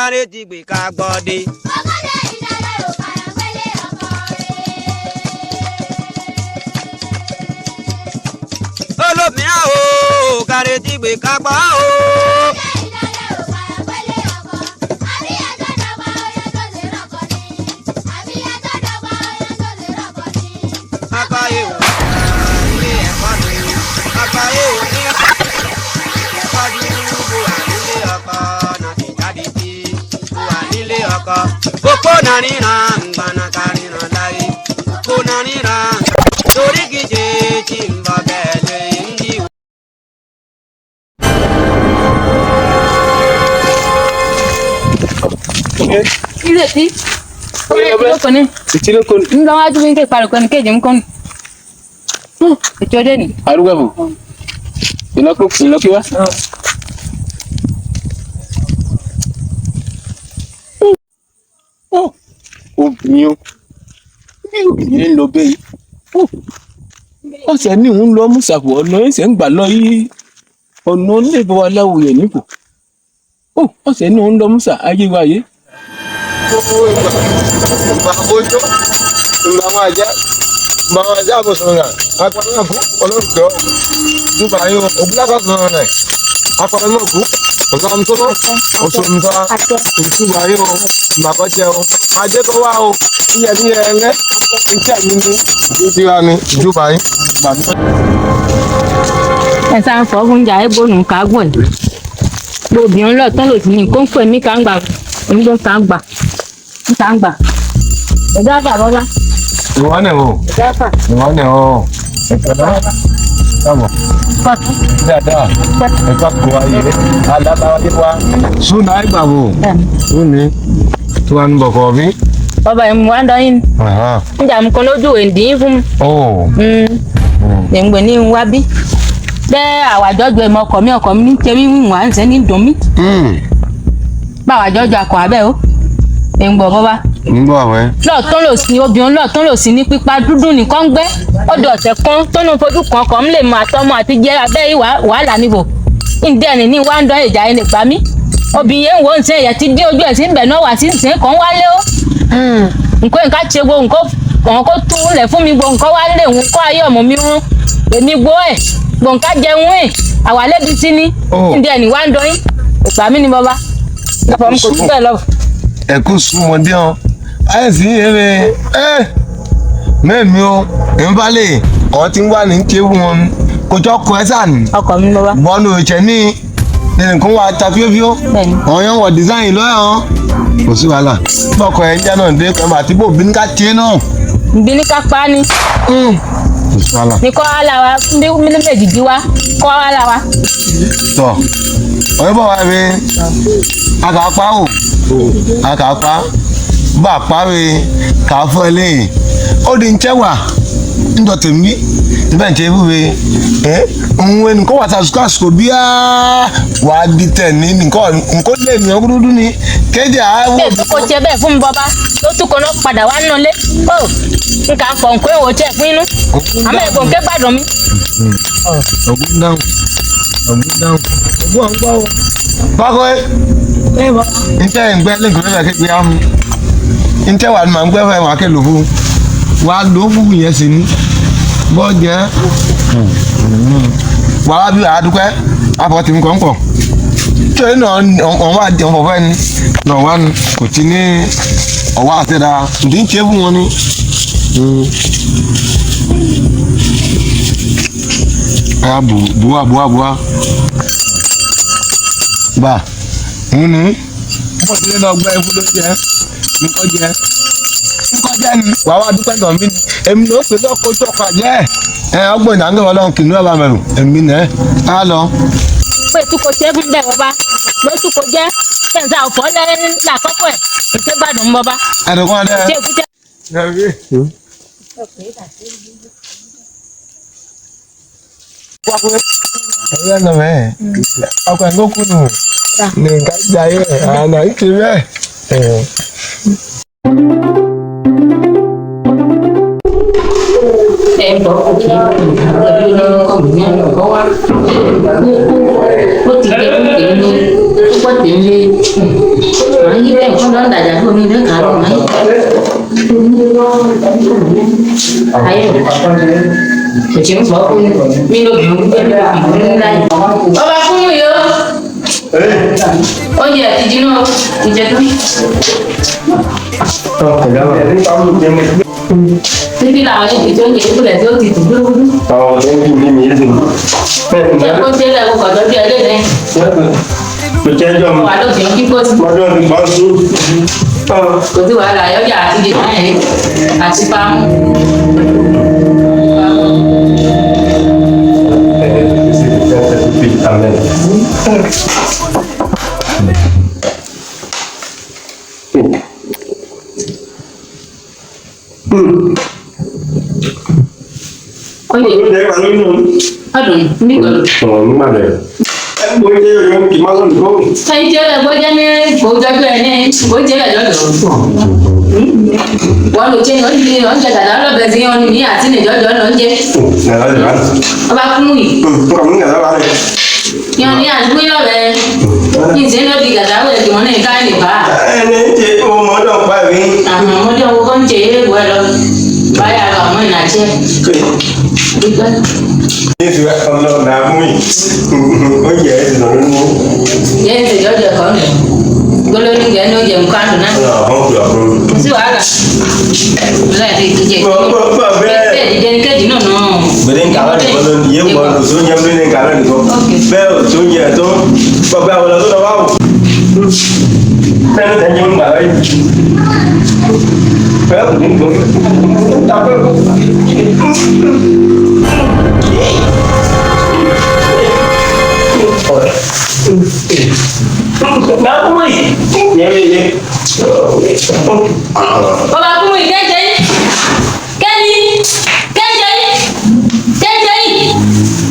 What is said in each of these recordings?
kárẹ́ ti gbé ká gbọ́dé. olómìnira o kárẹ́ ti gbé ká gbọ́ o. Akaye o ilé ẹ̀kọ́ ni akaye o ní ẹ̀kọ́ ni bó wà nílé ọkọ náà ti jáde sí bó wà nílé ọkọ. Kókó náà ríran gbanaka ríran láyé kókó náà ríran torí kìje tí ń bọ̀ bẹ́ẹ̀ lè ń di. Ilé tí Kecil kon. Enggak aja mungkin parukan ke jam kon. Itu ada nih. Aru gabu. Ilo kiwa. Obìnrin obìnrin lọ bẹ́ẹ̀ ọ̀sẹ̀ ní òun lọ mùsàfù ọ̀nà ẹ̀sẹ̀ ń gbà lọ yí ọ̀nà onílẹ̀-èdè wa láwo yẹ̀ nípò ọ̀sẹ̀ ní òun lọ mùsà ayé wa yé. Mbak Bojo, Mbak Aja bosangan. Aku nak aku, kalau tu, tu bayu, oblak aku nak. Aku nak aku, kalau tu, osum tu, tu bayu, Mbak Aja, Aja tu wow, iya dia ni, ikan ini, dia ni, tu bayu. Sao phó con giải bố nụ cá quần. Bộ biển lọ tao lụt nhìn con quần mi căng bạc. Em đang căng bạc. Căng bạc. Ra cả bao ra. Luar ni oh. Ra cả. Luar ni oh. Ekor apa? Pat. Ada. Ekor kuah ini. Ada tahu di kuah. Sunai babu. Suni. Tuan bokovi. Baba em muốn đó in. Jam con nó đuổi đi không? Oh. Em bữa nay qua bi. Để àwàjọ jọ ọkọ mi ní tẹ̀mí wà ń sẹ́ ní dùn mí. Báwa jọjọ akọ abẹ́ o. Ẹ̀ ń gbọ́ bọ́bá. Ń gbọ́ àwẹ́. Lọ́ọ̀tún lò sí obìnrin lọ́ọ̀tún lò sí ní pípa dúdú nìkan ń gbé. Ó di ọ̀sẹ̀ kan tó ní fojú kan ọkọ̀ ń lè mọ àtọmọ àti jẹ́ abẹ́ yìí wàhálà níbò. Ǹdí ẹni ní wá ń dán ìjà ẹni pa mí. Obìnrin yẹn ń wo ǹsẹ̀ ẹ̀yẹ ti dé ojú ẹ̀ sí ń bẹ̀ náà wà sí ǹsẹ̀ kan wálé o. Nǹkan ìka ṣe gbogbo nǹkan kó tú lẹ̀ fún mi gbogbo nǹkan wálé òun kọ́ ayé ọmọ mi rún. Èmi gbó ẹ̀ gbọ̀ǹkà jẹun ẹ̀ àwàlẹ́ bí sí ní. Ǹdí ẹni wá ń dán yín. Ìgbà mí ni bọ́bá. Ìfọ̀ mi kò tún bẹ́ẹ̀ lọ. Ẹ̀kú súnmọ́dé ọ́. Ayé sì eré mẹ́mi o ìbálẹ̀ ọ̀ ti ń wà ní kéwù wọn kò jọ kọ ẹ́ sàn. Ọkọ mi bọ́bá. Bọ́ọ̀nù ìṣẹ́ ní nǹkan wa ta fíofíó. Ọ̀yàn wọ̀ dísáìn lọ́yà ọ́. Kò sí wàhálà. Bọ́ọ̀kọ̀ ẹ̀ jẹ́ náà dé kan àti bò bíní ká tiẹ̀ náà. Bíní ká pa ni. Kò sí wàhálà. Ní kọ́ ala wa bí mílí méjì di wa kọ́ ala wa. Tọ̀ ọ̀yẹ́ bọ̀ wá mi àkàpá o àkàpá bá parí kà fún eléyìí ó di ń tẹ́wà ń dọ̀tẹ̀ mí níbẹ̀ ń tẹ́ wúwe òun ẹni kó wà sàṣùkọ́ àsìkò bí wà á di tẹ̀ ní nǹkan lè ní ọkùnrin dúdú ni kéde àwọn. Bẹ́ẹ̀ tó kò tiẹ̀ bẹ́ẹ̀ fún mi bọ́bá tó tún kọ́ náà padà wá nulẹ̀ ó nǹkan pọ̀ nǹkan èèwọ̀ tiẹ̀ fún inú àmọ́ ẹ̀gbọ́n ké gbàdùn mi. Ògùn dáhùn ògùn àgbà o. Bákan ẹ̀ ń tẹ́ ẹ̀ ń gbẹ́ lẹ́gbẹ̀ẹ́ rẹ̀ kékeré á mi. Ntẹ wà ní màá gbẹ́ fẹ́ wà kẹ́ lò fún wa lò fún yẹn sí ni bọ́ jẹ́ wà wá bí wà á dúpẹ́ àpọ̀ tí nǹkan pọ̀ tó yẹn náà ọ̀n wá jẹun fọ̀fẹ́ ni náà wà ní kò tí ní ọ̀wá àtẹ̀dá ǹdí ń ṣe fún wọn ni. Aya buwa bá ń ní bọ́ tí ní ọgbẹ́ fún ló jẹ́ nǹkan jẹ́ ni wàá wá dúpẹ́ tọ̀ mí ni èmi ló pè lọ́kọ̀ tó kà jẹ́ ọgbọ́n ìdáńgẹ́ wọn lọ́hùn kìnìún ọba mẹ́rù èmi nẹ́ á lọ. Pé tukọ̀ tiẹ̀ fún bẹ́ẹ̀ bọ́bá ló tukọ̀ jẹ́ kẹ̀sà ọ̀fọ́ lẹ́yìn lákọ́kọ́ ẹ̀ ètè gbàdùn bọ́bá. Ẹ̀dùnkún adé. Ṣé èkúté. Ẹ̀yẹ́ nà mẹ́ ọkọ̀ ẹ̀ńgó kùnú ní nǹkan ìjà yẹ àná ìkì bẹ́ẹ̀. Em có một cái có một nhà có quá. Có chỉ cái luôn. quá tiền đi nói với em không đón đại gia thôi mình nữa cả rồi mấy thấy thì chỉ có mình đâu hiểu cái đây ba không hiểu ôi giờ thì nó thì chết thế đi nào thì cho những cái này thôi thì cũng luôn đấy đi mỹ gì con chơi là con có chơi đây này tôi chơi cho mà đâu chỉ cái con mà cho mình bao nhiêu có thứ ba là giáo già thì gì này à chị Pam ôi gì để bạn luôn hết rồi biết rồi mà để em bôi chơi rồi em chỉ mang con được không thấy chơi là bôi chân này bôi chân này bôi chơi là giỏi được quá lụt chơi nói gì nói chơi cả đó là về gì ông nghĩ à xin để giỏi nói chơi này là gì bạn ba không mùi tôi không nghe đó bạn nhưng nghĩ à vui đó về nhìn xem nó đi cả đó về thì món này cay thì bà em ấy chị ô mới đâu phải vì à mới đâu con chế của rồi bà à còn mới là chơi đi coi như thế không đâu là mui có dễ thì nó muốn dễ thì giỏi có nữa có lên những cái nơi dầm quan rồi nè không được xíu à là thì chị cái gì nó bên cả là có lên nhiều mà số nhầm lên cả là được không bèo số nhà tôi và bèo là tôi đâu không đây nó thành nhiều mà đây bèo cũng cũng đau nó cũng đi nhẹ đi bà cũng bị cái gì cái gì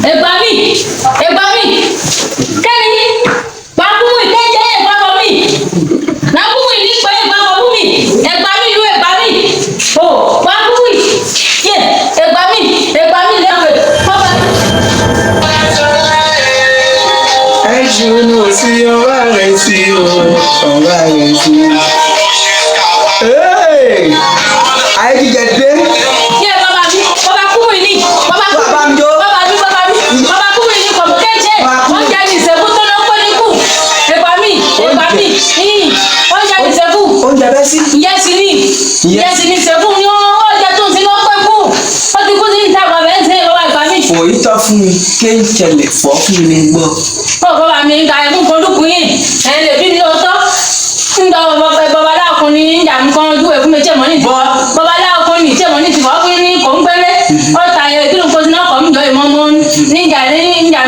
ê bà mi cái gì bà cũng bị cái gì bà mi nó cũng bị đi quay bà cũng bị ê bà mi đuổi bà mi ô bà cũng bị ê bà mi lên về Ai juno si o va resi o va resi. Hey! Ai ki jete? yeah baba cũng bị đi baba cũng bị đi còn cái gì con trai thì sẽ không nó có đi cu ê bà mi con trai thì sẽ không Oúnjẹ bẹ́ sí. yes ni sẽ không nhớ ọjà tó ń sin lọ́pẹ́ kù ó ti kú sí ìta bàbá ẹ̀ ń sẹ́yìn bàbá ìgbà mi. Fò yí tọ́ fún mi, ké ń ṣẹlẹ̀ fọ́ fún mi ní gbọ́. Bàbá mi ń ka ẹ̀kún kan lókun yìí ẹ̀ lè bí lóòótọ́ ń dọ̀ babaláàkún ní ìjà nǹkan ojú ẹ̀kún mi jẹ̀mọ́ ní ìbọn babaláàkún ní ìjẹ̀mọ́ ní ìtìbọ̀ ọkùnrin ní kò ń gbẹ́lẹ́ ọ̀tà ẹ̀ kí ló ń kó sínú ọkọ̀ mi jọ ìmọ̀mọ́ níjà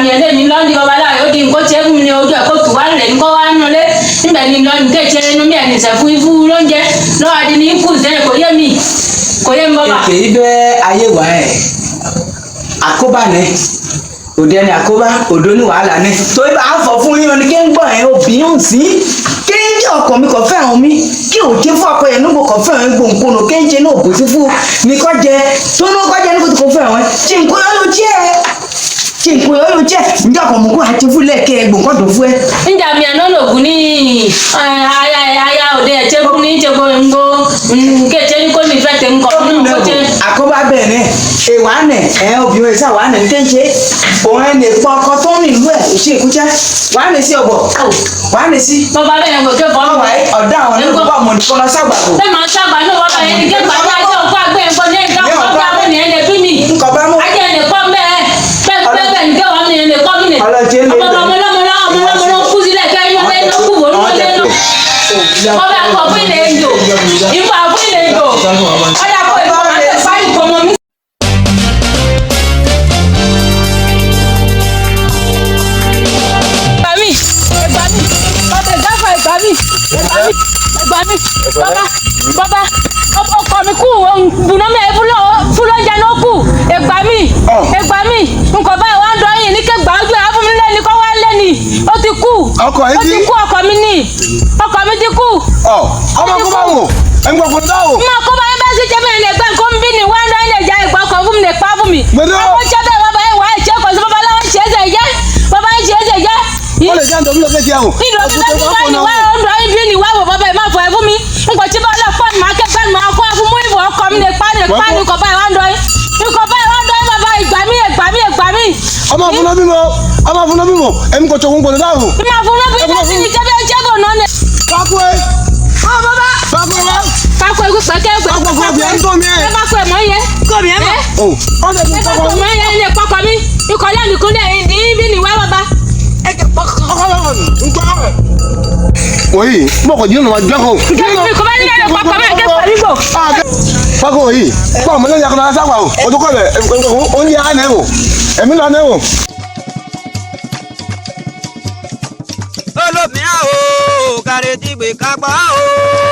mi ẹ̀dẹ́ mi lọ́ndì babaláàkún ó di nǹkan tí ẹ̀kún mi ní ojú ẹ̀kọ́ tù wá rẹ̀ nǹkan wá nulẹ̀ níbẹ̀ ni lọ́ndì kéèké inú mi ẹ̀ nìṣẹ́ fún ifú lóúnjẹ lọ́wọ́ adé ní kù sẹ́yìn kò yé mi bàbá. Èké bẹ́ ayé wà ẹ̀. Àkóbá ni. Òde ni àkóbá, òdo ní wàhálà ni. Torí bá a fọ̀ fún yín ni kí n gbọ́ ẹ̀ obìnrin sí. Kí n jẹ́ ọkọ mi kò fẹ́ àwọn mi. Kí ò jẹ́ fún ọkọ yẹn nígbò kò fẹ́ àwọn gbòǹkùnù. Kí n jẹ́ náà kò sí fún mi kọ́ jẹ. Tó ní kọ́ jẹ nígbò kò fẹ́ àwọn. Tí n kò yọ jẹ́ njẹ́ ọkọ mọ̀kú àti fúlẹ̀ kẹ́ gbòǹkọ́ tó fún ẹ. Njà mi àná lògùn ní aya òde ẹ̀jẹ̀ fún ní ìjẹ̀bọ ńgó kéèké ní kò ní fẹ́ tẹ̀ ńkọ́ nínú kó jẹ́. Àkóbá bẹ́ẹ̀ ni èèwà nẹ̀ obìnrin ìsà wà nẹ̀ kéńké òun ẹ̀ lè pọ̀ ọkọ tó ń rìn ìlú ẹ̀ òṣì ìkújẹ́ wà á nẹ̀ sí ọ̀bọ̀ wà á nẹ̀ sí. Bàbá bẹ́ẹ̀ kò kẹ́ bọ́ ọ̀wà ọ̀dà àwọn ẹ̀kọ́ bá ọmọ nìkan lọ ságbàgbọ́. ṣé màá sábà náà bàbá yẹn ní kẹ́gbà ní ajọ́ òkú àgbẹ̀ nǹkan ní ẹ̀ka ọ̀gá àwọn ènìyàn lè bí mi. Nǹkan bá mú. Ajẹ́ ẹ̀lẹ̀ kọ́ bẹ́ẹ̀ ní kẹ́wàá ní ẹ̀lẹ̀ kọ́ mi nì. Ọlọ́jẹ́ lè dẹ̀. ọmọlọ́mọ kú sílẹ̀ kẹ́ inú lé inú kú wò ló lé inú. Ọba kọ̀ fún ilé ìjò ìfọ̀ fún ilé ìjò ọ̀dà kọ̀ ìfọ̀ máa tẹ̀ fáyì kọ́ mọ́ mi. Bàbá ọkọ mi kú bùnà mi fúlọ́jà ló kù ẹgbà mi nǹkan báyìí wá ń dọ́ yìí ní kẹgbà ojú ẹ̀ fún mi lẹ́ni kọ́ wá lẹ́ni ó ti kú Ọkọ yìí ti kú ọkọ mi ti kú. Ọmọ kó bá wò ẹ̀ ń gbọ́kọ̀ dá o. Mo kọ́ bá yẹn bá sí jẹ́ mi lè gbẹ́ nǹkan bí ni wá ń dọ́ yìí lè jẹ́ ìgbà kan fún mi lè pa fún mi. Gbẹdọ́. Ọkọ jẹ́ bẹ́ẹ̀ bàbá yẹn wá ẹ̀jẹ̀ kọ̀ sí babaláwo ń ṣe é ṣe jẹ́ bàbá yẹn ṣe é ṣe jẹ́. Wọ́n lè jẹ́ àǹtọ̀ jẹ́ o. Ìdò mi bá ti wá ìwà ọ̀dọ̀ ibi ni wá wò bàbá ẹ̀ máa fọ ẹ̀ fún mi. N kò tí bá lọ fọ́ọ̀nù máa kẹ́kẹ́ ni máa kọ́ fún mú ìbò ọkọ mi lè pa kọ̀ báyìí wá ń dọ̀ yín. Ikọ̀ báyìí wá ń dọ̀ yín bàbá ìgbà mí. Ọmọ fúnná bímọ, ẹ̀mí kò tókun gbọdọ̀ dáhùn. Ìmọ̀ fúnná bímọ sí ni jẹ́bọ̀ náà ni. Pákó ẹ. Ọ bàbá. Pákó ẹ pẹ̀kẹ́ ẹ Pákó bí ẹ ń tó mi ẹ. ẹ pákó ẹ mọ̀ yẹ. Kò mi ẹ mọ̀. Ó lè fi pákó mọ̀ yẹ ilé pákó mi. Ikọ̀ lẹ́nu kúnlẹ̀ ìdí ibi ni wá bàbá. Oyi, mọ̀kọ̀ jí ọ̀nà àjọ kan. Kò bá nílẹ̀ ẹ̀ pákó mi ẹ̀kẹ́ pàrí bò. Pákó yìí, fún ọmọ lẹ́yìn akọ̀nà sáwà o, ojú kọ̀ bẹ̀, oúnjẹ á nẹ̀ wò, ẹ̀mí lọ nẹ̀ wò. olómìnira o kàrètí gbé kápá o.